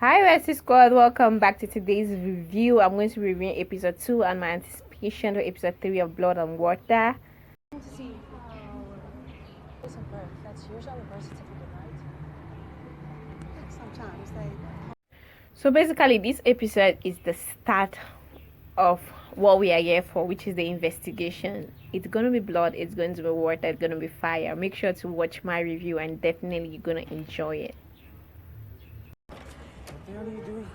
Hi, Westy Squad. Welcome back to today's review. I'm going to be reviewing episode 2 and my anticipation for episode 3 of Blood and Water. To see place of birth. That's usually a birth certificate, right? Sometimes they. So basically, this episode is the start of what we are here for, which is the investigation. It's going to be blood, it's going to be water, it's going to be fire. Make sure to watch my review and definitely you're going to enjoy it. What the hell are you doing?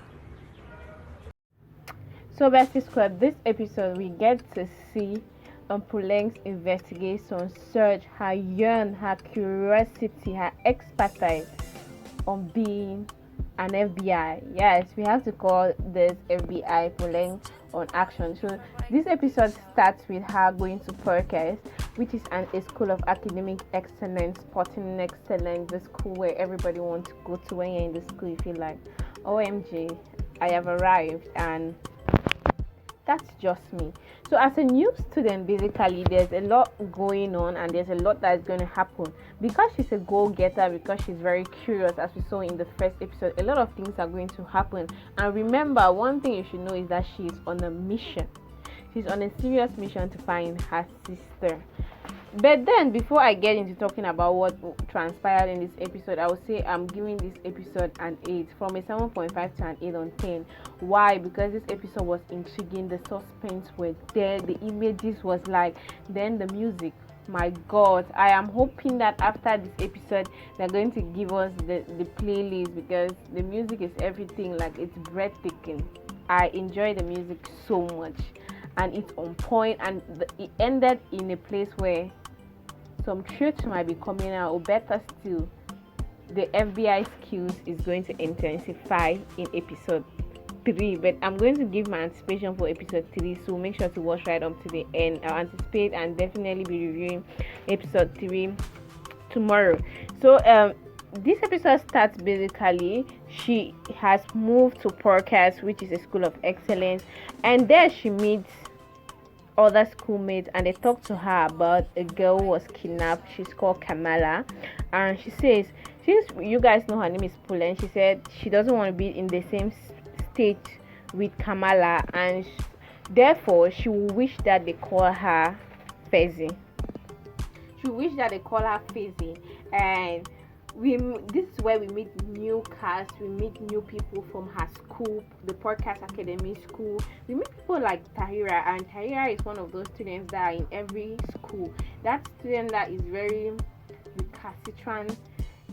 So, Bestie Squad, this episode we get to see Puleng's investigation, search, her yearn, her curiosity, her expertise on being an FBI. Yes, we have to call this FBI Puleng on action. So this episode starts with her going to Perkes, which is a school of academic excellence, sporting excellence, the school where everybody wants to go to when you're in the school. You feel like, OMG, I have arrived, and that's just me. So as a new student, basically there's a lot going on and there's a lot that is going to happen. Because she's a go-getter, because she's very curious, as we saw in the first episode, a lot of things are going to happen. And remember, one thing you should know is that she's on a mission. She's on a serious mission to find her sister. But then, before I get into talking about what transpired in this episode, I would say I'm giving this episode an 8, from a 7.5 to an 8 on 10. Why? Because this episode was intriguing, the suspense was there, the images was like, then the music. My God, I am hoping that after this episode, they're going to give us the playlist, because the music is everything, like it's breathtaking. I enjoy the music so much, and it's on point, and it ended in a place where some truths might be coming out, or better still, the FBI skills is going to intensify in episode 3. But I'm going to give my anticipation for episode 3, so make sure to watch right up to the end. I'll anticipate and definitely be reviewing episode 3 tomorrow. So this episode starts, basically she has moved to Perkes, which is a school of excellence, and there she meets other schoolmates, and they talk to her about a girl who was kidnapped. She's called Kamala, and she says, since you guys know her name is Puleng, she said she doesn't want to be in the same state with Kamala, and therefore she will wish that they call her Fezi. She wish that they call her Fezi, and this is where we meet new cast, we meet new people from her school, the Perkes Academy school. We meet people like Tahira, and Tahira is one of those students that are in every school. That student that is very recalcitrant.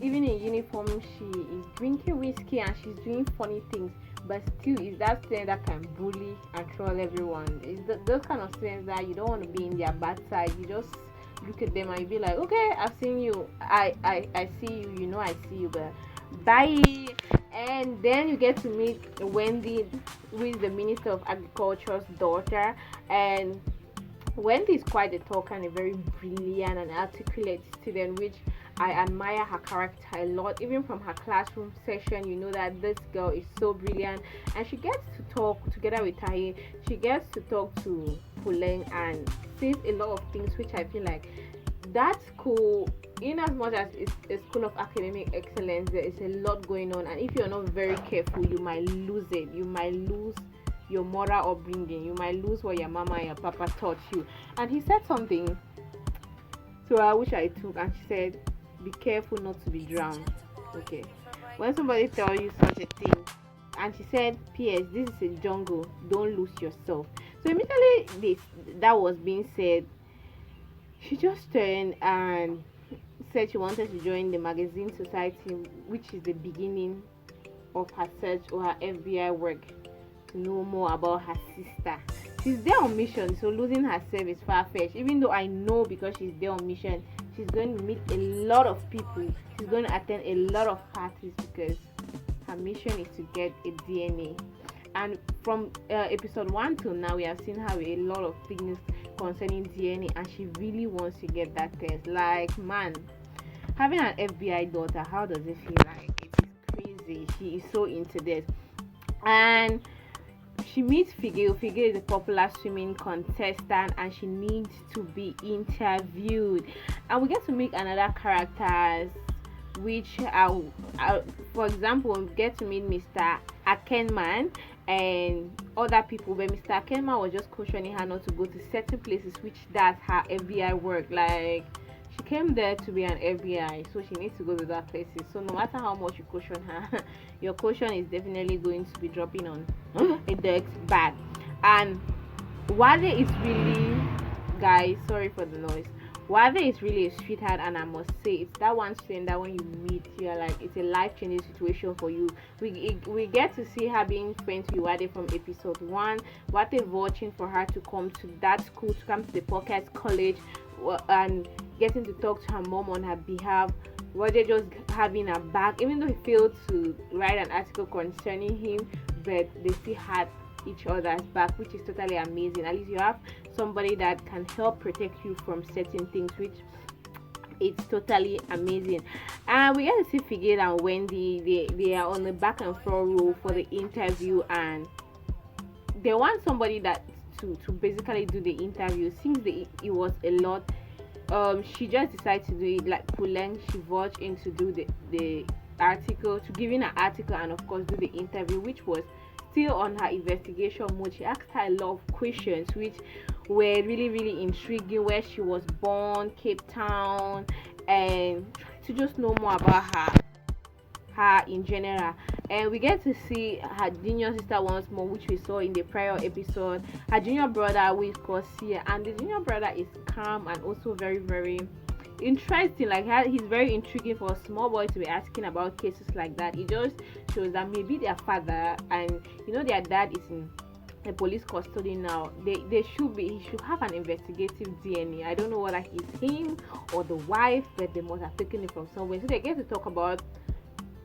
Even in uniform, she is drinking whiskey and she's doing funny things, but still is that student that can bully and troll everyone. It's those kind of students that you don't want to be in their bad side. You just look at them and you be like, okay, I've seen you, I see you, you know I see you, but bye. And then you get to meet Wendy, who is the Minister of Agriculture's daughter, and Wendy is quite a talker and a very brilliant and articulate student, which I admire her character a lot. Even from her classroom session, you know that this girl is so brilliant, and she gets to talk together with Tahi. She gets to talk to Puleng and says a lot of things, which I feel like that school, in as much as it's a school of academic excellence, there is a lot going on, and if you're not very careful, you might lose it. You might lose your moral upbringing. You might lose what your mama and your papa taught you. And he said something to her which I took, and she said, be careful not to be drowned. Okay, when somebody tells you such a thing, and she said, P.S. this is a jungle, don't lose yourself. So immediately that was being said, she just turned and said she wanted to join the Magazine Society, which is the beginning of her search or her FBI work, to know more about her sister. She's there on mission, so losing herself is far-fetched, even though I know, because she's there on mission, she's going to meet a lot of people, she's going to attend a lot of parties, because her mission is to get a DNA. And from episode 1 till now, we have seen her with a lot of things concerning DNA, and she really wants to get that test. Like, man, having an FBI daughter, how does it feel like? It is crazy. She is so into this. And she meets Figil. Figil is a popular swimming contestant, and she needs to be interviewed. And we get to meet another characters which for example, we get to meet Mr. Akenman and other people, but Mr. Akenman was just cautioning her not to go to certain places, which that's her FBI work. Like, she came there to be an FBI, so she needs to go to that places. So no matter how much you caution her, your caution is definitely going to be dropping on a dirty bag. And Wale is really, guys, sorry for the noise. Wale is really a sweetheart, and I must say, it's that one thing that when you meet, you're like, it's a life-changing situation for you. We get to see her being friends with Wale from episode 1. Wale watching for her to come to that school, to come to the Pocket College, and getting to talk to her mom on her behalf. Wale just having her back, even though he failed to write an article concerning him, but they still had each other's back, which is totally amazing. At least you have somebody that can help protect you from certain things, which it's totally amazing. And we get to see Figil and Wendy. They are on the back and front row for the interview, and they want somebody that to basically do the interview. Since it was a lot, she just decided to do it. Like Puleng, she vouched in to do the article, to give in an article, and of course do the interview, which was still on her investigation mode. She asked her a lot of questions which were really intriguing: where she was born, Cape Town, and trying to just know more about her in general. And we get to see her junior sister once more, which we saw in the prior episode. Her junior brother, who is called Sia, and the junior brother is calm and also very interesting. Like, he's very intriguing for a small boy to be asking about cases like that. It just shows that maybe their father and their dad is in the police custody now. He should have an investigative DNA. I don't know whether it's him or the wife, but they must have taken it from somewhere. So they get to talk about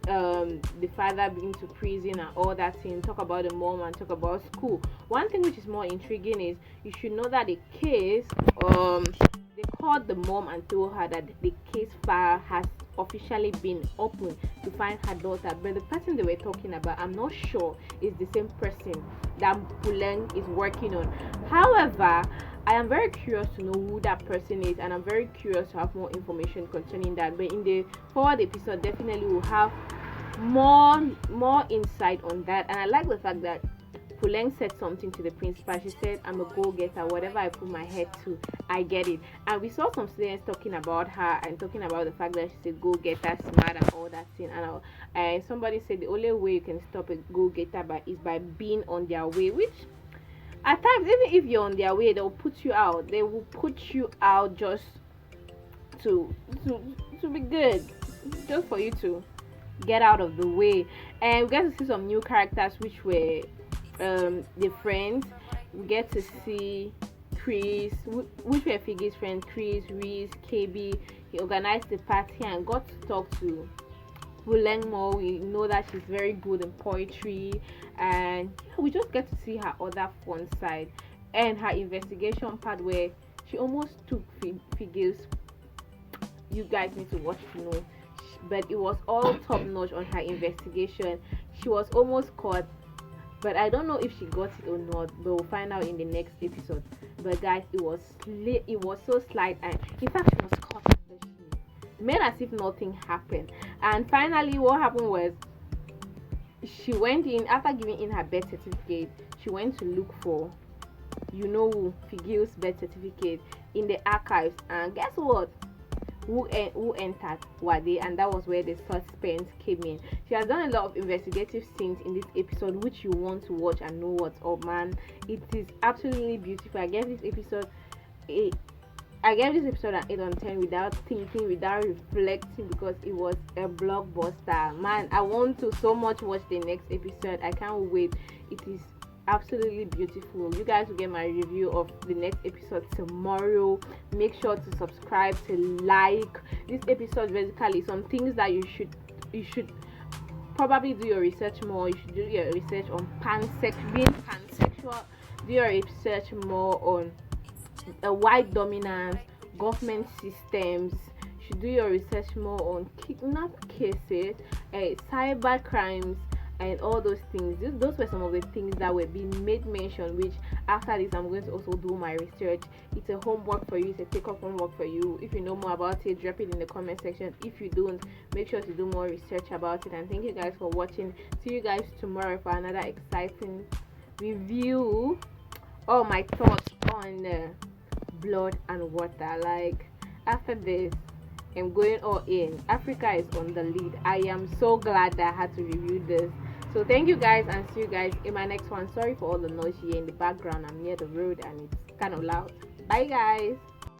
the father being to prison and all that thing, talk about the mom and talk about school. One thing which is more intriguing is you should know that the case, they called the mom and told her that the case file has officially been opened to find her daughter, but the person they were talking about, I'm not sure is the same person that Puleng is working on. However, I am very curious to know who that person is, and I'm very curious to have more information concerning that. But in the forward episode, definitely we'll have more insight on that. And I like the fact that Puleng said something to the principal. She said, I'm a go-getter. Whatever I put my head to, I get it. And we saw some students talking about her and talking about the fact that she's a go-getter, smart, and all that thing. And somebody said the only way you can stop a go-getter is by being on their way, which at times, even if you're on their way, they'll put you out. They will put you out just to be good, just for you to get out of the way. And we get to see some new characters, which were the friends. We get to see Chris, which were Figgy's friends, Chris, Reese, KB. He organized the party and got to talk to Puleng more. We know that she's very good in poetry, and we just get to see her other fun side and her investigation part, where she almost took Figgy's. You guys need to watch to know, but it was all top notch on her investigation. She was almost caught, but I don't know if she got it or not. But we'll find out in the next episode. But guys, it was so slight, and in fact she was caught. She made as if nothing happened. And finally, what happened was, she went in after giving in her birth certificate. She went to look for Figil's birth certificate in the archives, and guess what? Who entered Wade, and that was where the suspense came in. She has done a lot of investigative scenes in this episode, which you want to watch and know what's up, man. It is absolutely beautiful. I gave this episode an 8 on 10 without thinking, without reflecting, because it was a blockbuster, man. I want to so much watch the next episode. I can't wait. It is absolutely beautiful. You guys will get my review of the next episode tomorrow. Make sure to subscribe, to like this episode. Basically some things that you should probably do your research more. You should do your research on being pansexual. Do your research more on white dominance, government systems. You should do your research more on kidnap cases, cyber crimes, and all those things. Those were some of the things that were being made mention, which after this I'm going to also do my research. It's a homework for you, it's a take-up homework for you. If you know more about it, drop it in the comment section. If you don't, make sure to do more research about it. And thank you guys for watching. See you guys tomorrow for another exciting review. All my thoughts on blood and water. Like, after this, I'm going all in. Africa is on the lead. I am so glad that I had to review this. So thank you guys, and see you guys in my next one. Sorry for all the noise here in the background. I'm near the road and it's kind of loud. Bye guys.